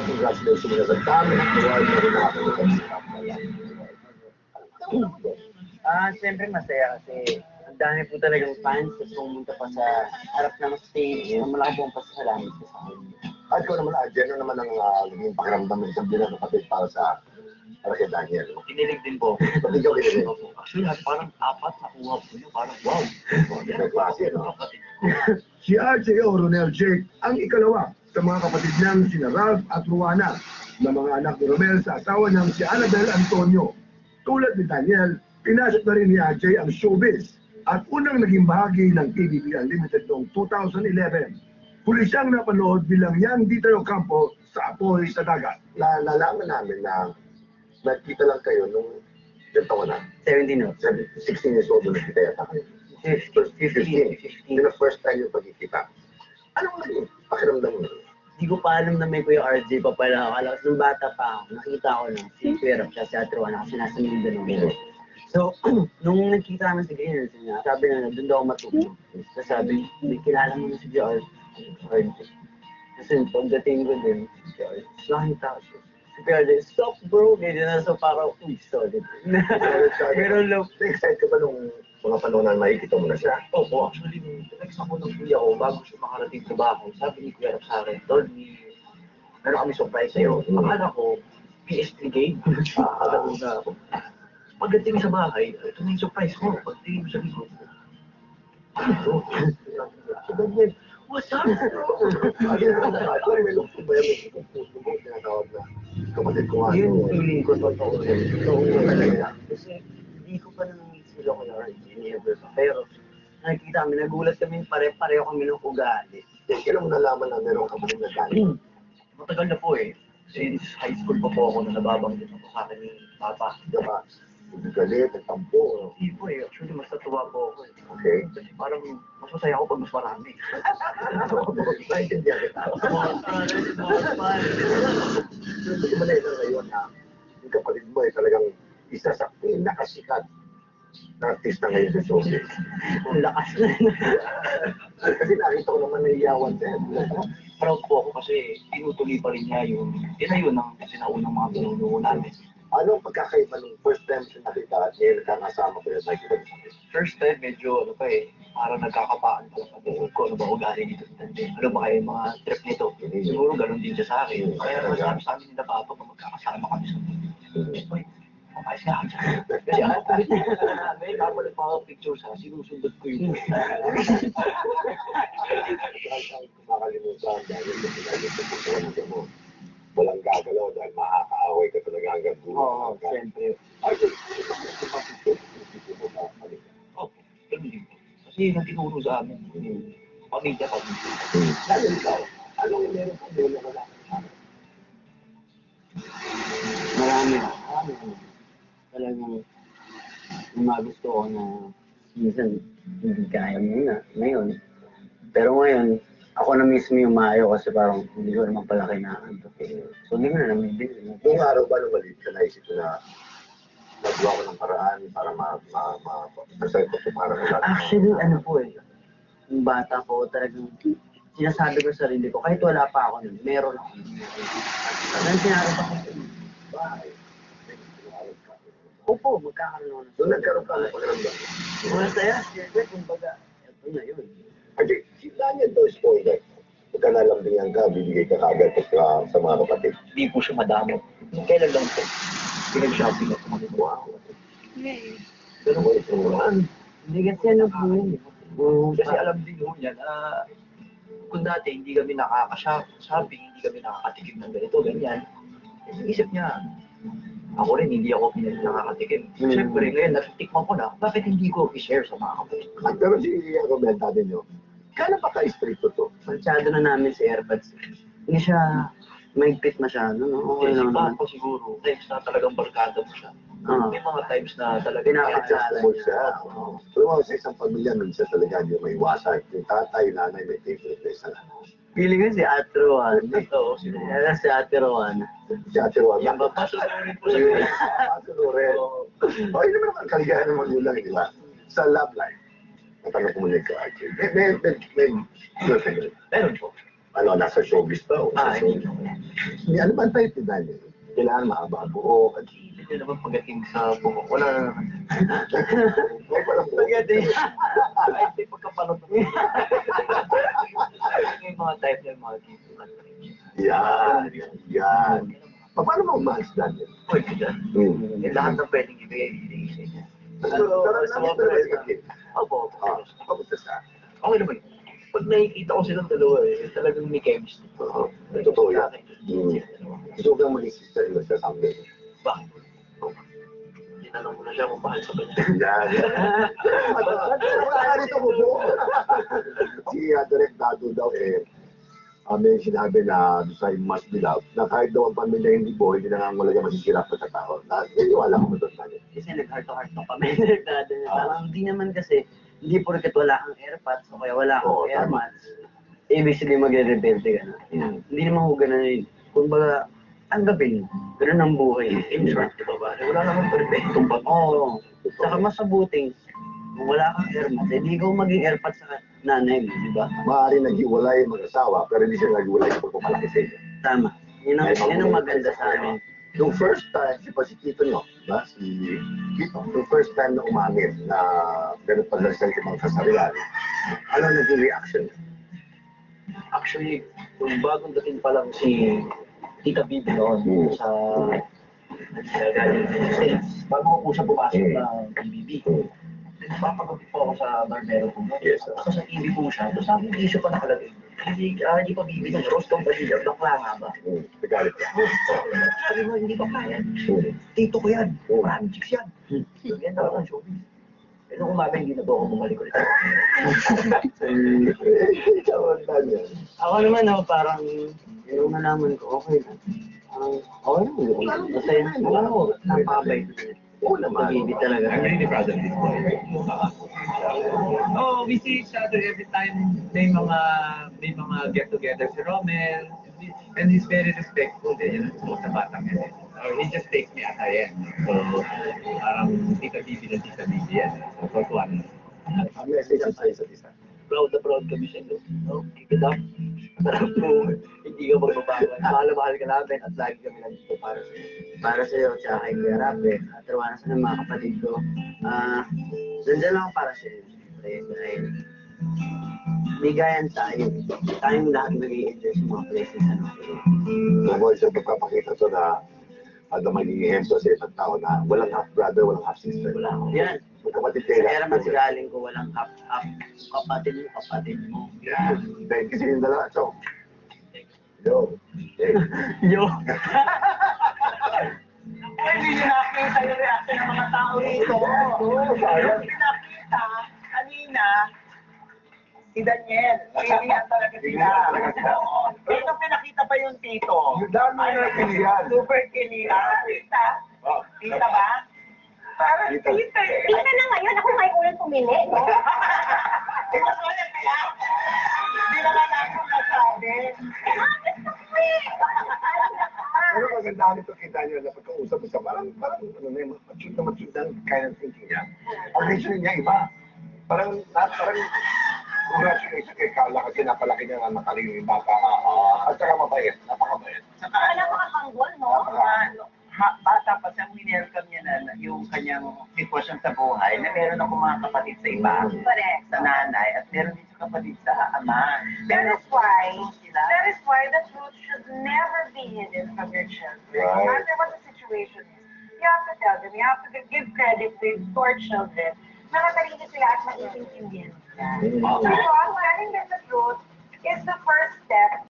congratulations mo na sa dami ng award na rin nakakalimutan sa Siyempre masaya kasi ang dami po talagang fans na pumunta pa sa harap ng stage. Malaki pong pasasalamat ko sa akin. At ikaw naman, Arjen, ano naman ang naging pakiramdam mo isang bilang kapatid para kay Daniel? Kinilig din po. Pati ikaw kinilig? Actually, parang apat nakuha ko yun. Parang wow. May klase, no? Kapatid. Si RJ o Ronel Jake ang ikalawa sa mga kapatid niyang sina Ralph at Ruana na mga anak ni Romel sa asawa niyang si Annabel Antonio. Tulad ni Daniel, pinasok na rin ni RJ ang showbiz at unang naging bahagi ng TVP Unlimited noong 2011. Huli siyang napanood bilang Young Dita Ocampo sa Apoy sa Dagat. Nalaman namin na nakita lang kayo nung ilang taon na? 17 no? 16 years old na kita yata kayo. 15. Yun ang first time yung pagkikita. Anong naging pakiramdam mo? Hindi ko pa alam na may Kuya RJ pa pala. Akala ko nung bata pa ako, nakita ko na si Kuya Rap siya si Ate Juana kasi nasa Mindanao. So, nung nagkita namin sa Greeners niya, sabi na doon daw ako matulog. So sabi, may kilala mo na si RJ. Kasi pagdating ko din, nakita ko siya. Si Kuya RJ, stop bro! Ganyan na, so parang, uy, solid. Pero love. Na-excite ka ba nung mga panahon na makikita mo na siya? Opo, actually, nag-text ako ng kuya ko bago siya makarating sa bahay. Sabi ni Kuya sa akin, Tol, meron kami surprise sa'yo. Akala ko, PS3 game. Akala na ako. Pagdating sa bahay, ito na yung surprise ko. Pagdating mo sa likod ko. Ano ito? Si Daniel, what's up, bro? Alam, may lukso ba yan? May puso mo, tinatawag na kapatid ko nga. Yung feeling ko, totoo yun. Totoo talaga. Kasi hindi ko pa nang sila Kuya RJ, never pa. Pero nakikita kami, nagulat kami, pare-pareho kami ng ugali. Kailan mo nalaman na meron kapatid na Daniel? Matagal na po eh. Since high school pa po ako na nababanggit ako sa akin ni Papa. Diba? Hindi galit, nagtampo. Hindi po eh. Actually, mas natuwa po ako eh. Okay. Kasi parang mas masaya ako pag mas marami. Naintindihan kita. Hindi mo na ito ngayon na yung kapatid mo ay talagang isa sa pinakasikat na artista ngayon sa showbiz. Ang lakas na. Kasi nakita ko naman naiyawan sa'yo. Proud po ako kasi tinutuloy pa rin niya yung yun ang sinaunang mga pinuno namin. Anong pagkakaiba nung first time siya nakita at ngayon nakakasama ko yung nakikita mo sa akin? First time, medyo parang nagkakapaan pala sa buhok ko. Ano ba ugali dito? Ano ba kayo mga trip nito? Siguro ganun din siya sa akin. Kaya masabi sa amin nila Papa kung magkakasama kami sa buhay. Ayos nga ako dyan. Kasi ako kulit na namin, kapag nagpapapicture siya, sinusundot ko yun. Makakalimutan dahil sa pinagin sa puso mo. Walang gagalaw dahil makakaaway ka talaga hanggang dulo. Oo, siyempre. Ay, Ganun din po. Kasi yun ang tinuro sa amin. Pamilya. Lalo ikaw, anong meron kang mula wala ka sa akin? Marami. Talagang yung mga gusto ko na minsan hindi kaya muna ngayon. Pero ngayon, ako na mismo yung maayo kasi parang hindi ko naman pala kailangan to. So hindi ko na namibili. Noong araw ba nung maliit ka naisip ko na nagawa ko ng paraan para masaya ko para sa Actually, ano po eh, yung bata ko talagang sinasabi ko sa sarili ko, kahit wala pa ako nun, meron ako. Nang sinarap ako sa inyo. bahay. Opo, magkakaroon ako. Doon nagkaroon ka ng pakiramdam. Masaya, siyempre, kumbaga, ito na yun. Kasi sila niya daw spoiler. Pagka nalambingan ka, bibigay ka kagad sa mga kapatid. Hindi po siya madamot. Kailan lang po. Pinag-shopping ako mga Wow. Ganun ko ito. Hindi kasi ano po yun. Kasi alam din ho niya na kung dati hindi kami nakaka-shopping, hindi kami nakakatikim ng ganito, ganyan. Isip niya, ako rin hindi ako nakakatikim. Siyempre ngayon, natitikman ko na, bakit hindi ko i-share sa mga kapatid ko? Pero si Romenta din nyo, kailan pa ka-stricto to? Masyado na namin si Airbuds. Hindi siya mahigpit masyado, no? Okay Kasi lang naman. pa siguro, times na talagang barkada mo siya. May mga times na talagang Adjustable siya. Pero sa isang pamilya, minsan talaga hindi may iwasan. Yung tatay, nanay, may favorite na isa. Feeling ko si Ate Rowan. ito. Yan si Ate Rowan. Si Ate Juan. Yung papasunurin po siya. Ate Loren. O, yun naman ang kaligayahan ng magulang, di ba? Sa love life. Natanong ko muna ikaw, Archie. May girlfriend. Meron po. nasa showbiz pa o sa Hindi showbiz. ko. Hindi, ano ba ang type ni Daniel? Kailangan mahaba ang buhok. Hindi nyo naman pagdating sa buhok. Wala na naman. Ay, parang buhok. Pagdating. Kahit may pagkapalot. Yung mga type ng mga tipo. Yan, yan. Paano mo umalis, Daniel? Pwede dyan. Lahat ng pwedeng ibigay niya. Pero namin kasi. Opo. Kamusta siya? Okay naman. Pag nakikita ko silang dalawa talagang may chemistry. Oo, totoo yan. Gusto ko kang maging sister-in-law siya someday. Bakit? Tinanong mo na siya kung bakit sa kanya. Yan. Wala ka rito bubo. Si Direk Dado daw may sinabi na sa Must Be Loved na kahit daw ang pamilya hindi buhay, hindi nangangalaga masisira pa sa tao. Naniwala ko doon natin. Kasi nag-heart to heart ng kami. Parang hindi naman kasi, hindi porket wala kang airpods o kaya wala kang airmats, ibig sabihin magre-rebelde ka na. Hindi naman ko ganun yun. Kung baga, tanggapin, ganun ang buhay. In short, di ba ba? Wala naman perfectong pag. Oo. Saka mas mabuting, kung wala kang airmats, hindi ikaw maging airpods sa nanay mo, di ba? Maaari naghiwalay ang mag-asawa, pero hindi sila naghiwalay sa pagpapalaki sa inyo. Tama. Yun ang maganda sa amin. Yung first time, si Tito nyo, ba? Si Tito, yung first time na umamin na ganun pala sa ibang kasarilan, ano naging reaction niya? Actually, yung bagong dating pa lang si Tita Bibi noon sa galing sa States. Bago ko po siya pumasok ng PBB. Nagpapagabi po ako sa barbero po. Yes, sir. Ako sa TV po siya. Tapos sabi yung issue pa nakalagay. Hindi pa Bibi ng Rose Campanilla. Bakla nga ba? Nagalit ka. Sabi mo, hindi ko kaya. Tito ko yan. Maraming chicks yan. So, yan na ang showbiz. Eh, nung umaga, hindi na po ako bumalik ulit. Ikaw ang Daniel. Ako naman, parang, yung nalaman ko, okay na. Okay na. Masaya na. Wala ko. Napakabait. Oo naman. Pag-ibig talaga. I'm really proud of this boy. Oh, we see each other every time may mga get-together si Romel. And he's very respectful din yun sa batang yan. Or he just takes me as I am. So, parang Tita Bibi na Tita Bibi yan. So, for one. Ang message sa isa't isa. Proud na proud kami siya. No? Keep it up. Parang po, hindi ka magbabago. Mahal na mahal ka namin at lagi kami nandito para sa iyo. Para sa iyo, tsaka kay Kuya Rape, at Ruana sa mga kapatid ko. Nandiyan lang ako para sa iyo. Siyempre, dahil bigayan tayo. Tayong lahat nag-i-enjoy sa mga places na natin. Ako isa pagpapakita to na ada magiging ehemplo sa isang tao na walang half brother, walang half sister. Wala ako. Yan. Magkapatid Sa kayo. era mas galing ko, walang up. Kapatid mo. Yan. Dahil kasi yung dalawa. So, yo. Yo! Hindi nyo nakita yung reaction ng mga tao rito. Yung pinakita kanina, si Daniel, pilihan talaga sila. Ito pinakita pa yung tito. Yung dami na pilihan. Super kilihan. Tita? Tita ba? Parang Tita. tita eh. Tita na ngayon, ako may ulit pumili, no? Tita ko yan kaya. Hindi naman ako nasabi. Pero maganda nito kay Daniel na pagkausap mo siya, parang ano na yung mature na kind of thinking niya. Ang reason niya iba. Parang congratulations kay Carla kasi napalaki niya na matalino yung bata. At saka mabait, napakabait. Saka alam mo kapanggol, no? Bata pa siya, winelcome niya na yung kanyang sitwasyon sa buhay na meron ako mga kapatid sa iba. Correct. Sa nanay at meron din sa kapatid sa ama. That is why the truth should never be hidden from your children. No Right. matter what the situation is. You have to tell them, you have to give credit to our children. Nakatalino sila at maiintindihan sila. So, sharing them the truth is the first step